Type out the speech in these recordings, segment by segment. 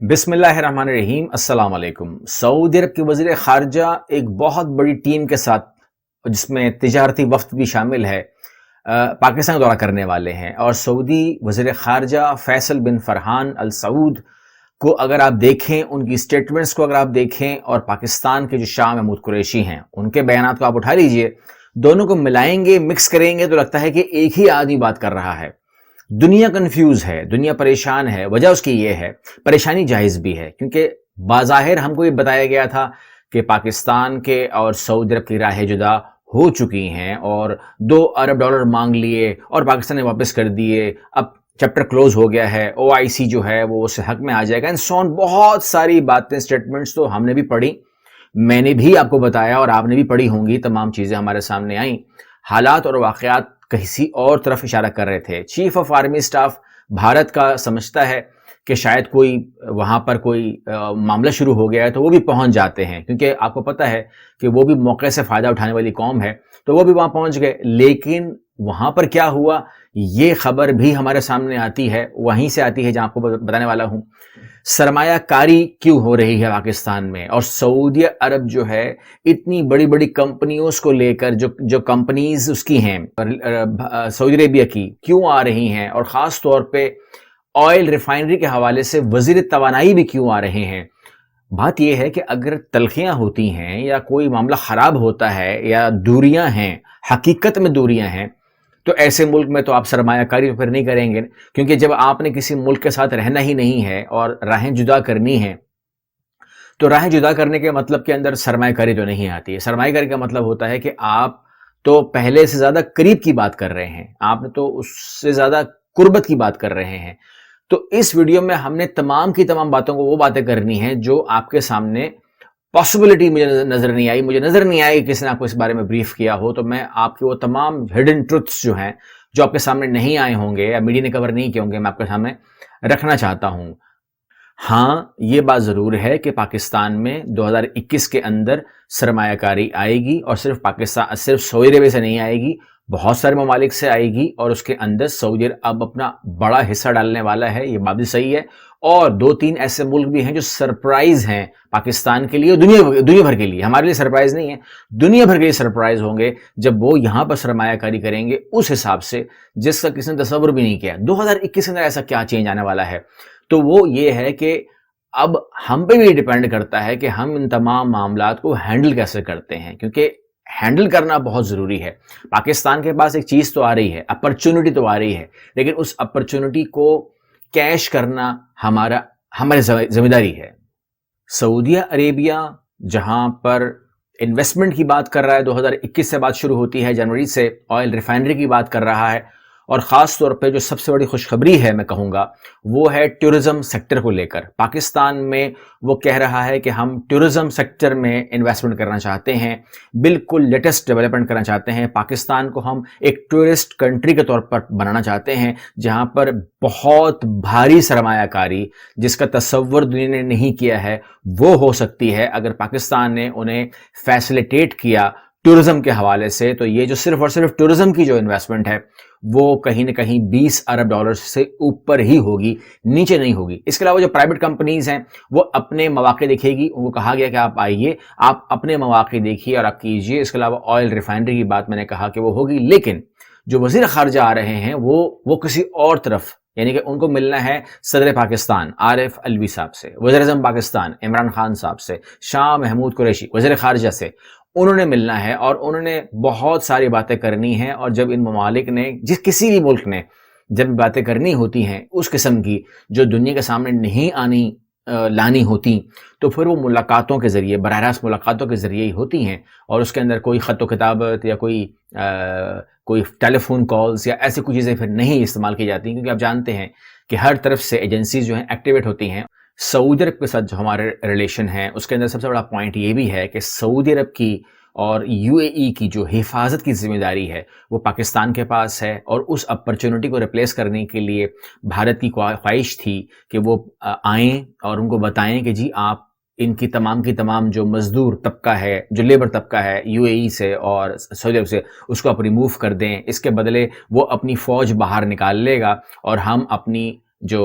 بسم اللہ الرحمن الرحیم۔ السلام علیکم۔ سعودی عرب کے وزیر خارجہ ایک بہت بڑی ٹیم کے ساتھ، جس میں تجارتی وفد بھی شامل ہے، پاکستان کا دورہ کرنے والے ہیں۔ اور سعودی وزیر خارجہ فیصل بن فرحان السعود کو اگر آپ دیکھیں، ان کی سٹیٹمنٹس کو اگر آپ دیکھیں، اور پاکستان کے جو شاہ محمود قریشی ہیں ان کے بیانات کو آپ اٹھا لیجئے، دونوں کو ملائیں گے، مکس کریں گے تو لگتا ہے کہ ایک ہی آدمی بات کر رہا ہے۔ دنیا کنفیوز ہے، دنیا پریشان ہے۔ وجہ اس کی یہ ہے، پریشانی جائز بھی ہے، کیونکہ بظاہر ہم کو یہ بتایا گیا تھا کہ پاکستان کے اور سعودی عرب کی راہیں جدا ہو چکی ہیں، اور $2 ارب مانگ لیے اور پاکستان نے واپس کر دیے، اب چیپٹر کلوز ہو گیا ہے، OIC جو ہے وہ اس حق میں آ جائے گا، بہت ساری باتیں، سٹیٹمنٹس تو ہم نے بھی پڑھی، میں نے بھی آپ کو بتایا اور آپ نے بھی پڑھی ہوں گی، تمام چیزیں ہمارے سامنے آئیں۔ حالات اور واقعات کسی اور طرف اشارہ کر رہے تھے۔ Chief of army staff Bharat کا سمجھتا ہے کہ شاید کوئی وہاں پر کوئی معاملہ شروع ہو گیا ہے، تو وہ بھی پہنچ جاتے ہیں، کیونکہ آپ کو پتہ ہے کہ وہ بھی موقع سے فائدہ اٹھانے والی قوم ہے، تو وہ بھی وہاں پہنچ گئے۔ لیکن وہاں پر کیا ہوا، یہ خبر بھی ہمارے سامنے آتی ہے، وہیں سے آتی ہے جہاں آپ کو بتانے والا ہوں۔ سرمایہ کاری کیوں ہو رہی ہے پاکستان میں، اور سعودی عرب جو ہے اتنی بڑی بڑی کمپنیوں کو لے کر جو کمپنیز اس کی ہیں سعودی عربیہ کی، کیوں آ رہی ہیں، اور خاص طور پہ آئل ریفائنری کے حوالے سے وزیر توانائی بھی کیوں آ رہے ہیں۔ بات یہ ہے کہ اگر تلخیاں ہوتی ہیں یا کوئی معاملہ خراب ہوتا ہے یا دوریاں ہیں، حقیقت میں دوریاں ہیں، تو ایسے ملک میں تو آپ سرمایہ کاری پھر نہیں کریں گے، کیونکہ جب آپ نے کسی ملک کے ساتھ رہنا ہی نہیں ہے اور راہیں جدا کرنی ہیں، تو راہیں جدا کرنے کے مطلب کے اندر سرمایہ کاری تو نہیں آتی ہے۔ سرمایہ کاری کا مطلب ہوتا ہے کہ آپ تو پہلے سے زیادہ قریب کی بات کر رہے ہیں، آپ تو اس سے زیادہ قربت کی بات کر رہے ہیں۔ تو اس ویڈیو میں ہم نے تمام کی تمام باتوں کو وہ باتیں کرنی ہیں جو آپ کے سامنے پاسبلٹی مجھے نظر نہیں آئی، مجھے نظر نہیں آئی کہ کسی نے آپ کو اس بارے میں بریف کیا ہو، تو میں آپ کے وہ تمام ہڈن ٹروتھس جو ہیں، جو آپ کے سامنے نہیں آئے ہوں گے یا میڈیا نے کور نہیں کیے ہوں گے، میں آپ کے سامنے رکھنا چاہتا ہوں۔ ہاں، یہ بات ضرور ہے کہ پاکستان میں 2021 کے اندر سرمایہ کاری آئے گی، اور صرف سعودی عرب سے نہیں آئے گی، بہت سارے ممالک سے آئے گی، اور اس کے اندر سعودی عرب اب اپنا بڑا حصہ ڈالنے والا ہے، یہ بات بھی صحیح ہے۔ اور 2-3 ایسے ملک بھی ہیں جو سرپرائز ہیں پاکستان کے لیے اور دنیا بھر کے لیے، ہمارے لیے سرپرائز نہیں ہے، دنیا بھر کے لیے سرپرائز ہوں گے جب وہ یہاں پر سرمایہ کاری کریں گے اس حساب سے جس کا کسی نے تصور بھی نہیں کیا۔ 2021 کے اندر ایسا کیا چینج آنے والا ہے، تو وہ یہ ہے کہ اب ہم پہ بھی ڈیپینڈ کرتا ہے کہ ہم ان تمام معاملات کو ہینڈل کیسے کرتے ہیں، کیونکہ ہینڈل کرنا بہت ضروری ہے۔ پاکستان کے پاس ایک چیز تو آ رہی ہے، اپرچونٹی تو آ رہی ہے، لیکن اس اپرچونٹی کو کیش کرنا ہماری ذمہ داری ہے۔ سعودی عربیہ جہاں پر انویسٹمنٹ کی بات کر رہا ہے، 2021 سے بات شروع ہوتی ہے، جنوری سے آئل ریفائنری کی بات کر رہا ہے، اور خاص طور پہ جو سب سے بڑی خوشخبری ہے میں کہوں گا وہ ہے ٹورزم سیکٹر کو لے کر۔ پاکستان میں وہ کہہ رہا ہے کہ ہم ٹورزم سیکٹر میں انویسٹمنٹ کرنا چاہتے ہیں، بالکل لیٹسٹ ڈیولپمنٹ کرنا چاہتے ہیں، پاکستان کو ہم ایک ٹورسٹ کنٹری کے طور پر بنانا چاہتے ہیں، جہاں پر بہت بھاری سرمایہ کاری جس کا تصور دنیا نے نہیں کیا ہے وہ ہو سکتی ہے اگر پاکستان نے انہیں فیسیلیٹیٹ کیا ٹورزم کے حوالے سے۔ تو یہ جو صرف اور صرف ٹورزم کی جو انویسٹمنٹ ہے وہ کہیں نہ کہیں $20 ارب سے اوپر ہی ہوگی، نیچے نہیں ہوگی۔ اس کے علاوہ جو پرائیویٹ کمپنیز ہیں وہ اپنے مواقع دیکھے گی، ان کو کہا گیا کہ آپ آئیے، آپ اپنے مواقع دیکھیے اور آپ کیجئے۔ اس کے علاوہ آئل ریفائنری کی بات میں نے کہا کہ وہ ہوگی، لیکن جو وزیر خارجہ آ رہے ہیں وہ کسی اور طرف، یعنی کہ ان کو ملنا ہے صدر پاکستان عارف علوی صاحب سے، وزیر اعظم پاکستان عمران خان صاحب سے، شاہ محمود قریشی وزیر خارجہ سے، انہوں نے ملنا ہے اور انہوں نے بہت ساری باتیں کرنی ہیں۔ اور جب ان ممالک نے، کسی بھی ملک نے جب باتیں کرنی ہوتی ہیں اس قسم کی جو دنیا کے سامنے نہیں لانی ہوتی، تو پھر وہ ملاقاتوں کے ذریعے، براہ راست ملاقاتوں کے ذریعے ہی ہوتی ہیں، اور اس کے اندر کوئی خط و کتابت یا کوئی ٹیلی فون کالز یا ایسی کوئی چیزیں پھر نہیں استعمال کی جاتی، کیونکہ آپ جانتے ہیں کہ ہر طرف سے ایجنسیز جو ہیں ایکٹیویٹ ہوتی ہیں۔ سعودی عرب کے ساتھ جو ہمارے ریلیشن ہے اس کے اندر سب سے بڑا پوائنٹ یہ بھی ہے کہ سعودی عرب کی اور UAE کی جو حفاظت کی ذمہ داری ہے وہ پاکستان کے پاس ہے، اور اس اپرچونٹی کو ریپلیس کرنے کے لیے بھارت کی خواہش تھی کہ وہ آئیں اور ان کو بتائیں کہ جی آپ ان کی تمام جو مزدور طبقہ ہے، جو لیبر طبقہ ہے UAE سے اور سعودی عرب سے، اس کو آپ ریموو کر دیں، اس کے بدلے وہ اپنی فوج باہر نکال لے گا اور ہم اپنی جو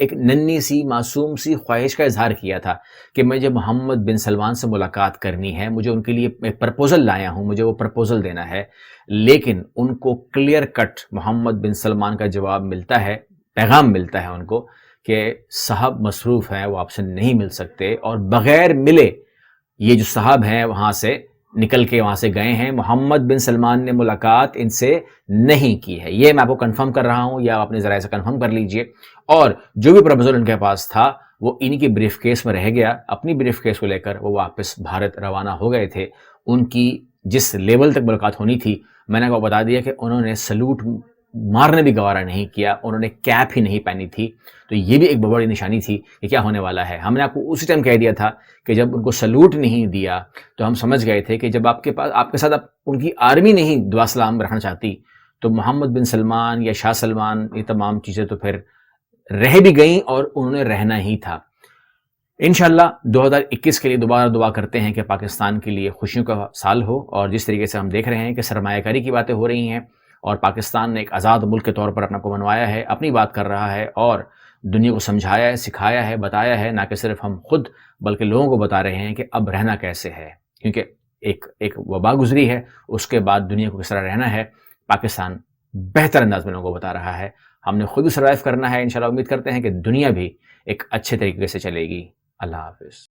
ایک ننھی سی معصوم سی خواہش کا اظہار کیا تھا کہ مجھے محمد بن سلمان سے ملاقات کرنی ہے، مجھے ان کے لیے ایک پرپوزل لایا ہوں، مجھے وہ پرپوزل دینا ہے، لیکن ان کو کلیئر کٹ محمد بن سلمان کا جواب ملتا ہے، پیغام ملتا ہے ان کو کہ صاحب مصروف ہیں، وہ آپ سے نہیں مل سکتے، اور بغیر ملے یہ جو صاحب ہیں وہاں سے نکل کے وہاں سے گئے ہیں، محمد بن سلمان نے ملاقات ان سے نہیں کی ہے۔ یہ میں آپ کو کنفرم کر رہا ہوں، یا آپ اپنے ذرائع سے کنفرم کر لیجئے، اور جو بھی پرپوزل ان کے پاس تھا وہ انہی کے بریف کیس میں رہ گیا، اپنی بریف کیس کو لے کر وہ واپس بھارت روانہ ہو گئے تھے۔ ان کی جس لیول تک ملاقات ہونی تھی، میں نے آپ کو بتا دیا کہ انہوں نے سلوٹ مارنے بھی گوارا نہیں کیا، انہوں نے کیپ ہی نہیں پہنی تھی، تو یہ بھی ایک بڑی نشانی تھی کہ کیا ہونے والا ہے۔ ہم نے آپ کو اسی ٹائم کہہ دیا تھا کہ جب ان کو سلوٹ نہیں دیا تو ہم سمجھ گئے تھے کہ جب آپ کے ساتھ ان کی آرمی نہیں دعا سلام رکھنا چاہتی، تو محمد بن سلمان یا شاہ سلمان یہ تمام چیزیں تو پھر رہ بھی گئیں اور انہوں نے رہنا ہی تھا۔ انشاءاللہ 2021 کے لیے دوبارہ دعا کرتے ہیں کہ پاکستان کے لیے خوشیوں کا سال ہو، اور جس طریقے سے ہم دیکھ رہے ہیں کہ سرمایہ کاری کی باتیں ہو رہی ہیں اور پاکستان نے ایک آزاد ملک کے طور پر اپنا کو منوایا ہے، اپنی بات کر رہا ہے اور دنیا کو سمجھایا ہے، سکھایا ہے، بتایا ہے، نہ کہ صرف ہم خود بلکہ لوگوں کو بتا رہے ہیں کہ اب رہنا کیسے ہے، کیونکہ ایک وبا گزری ہے، اس کے بعد دنیا کو کس طرح رہنا ہے پاکستان بہتر انداز میں لوگوں کو بتا رہا ہے۔ ہم نے خود بھی سروائیو کرنا ہے، انشاءاللہ امید کرتے ہیں کہ دنیا بھی ایک اچھے طریقے سے چلے گی۔ اللہ حافظ۔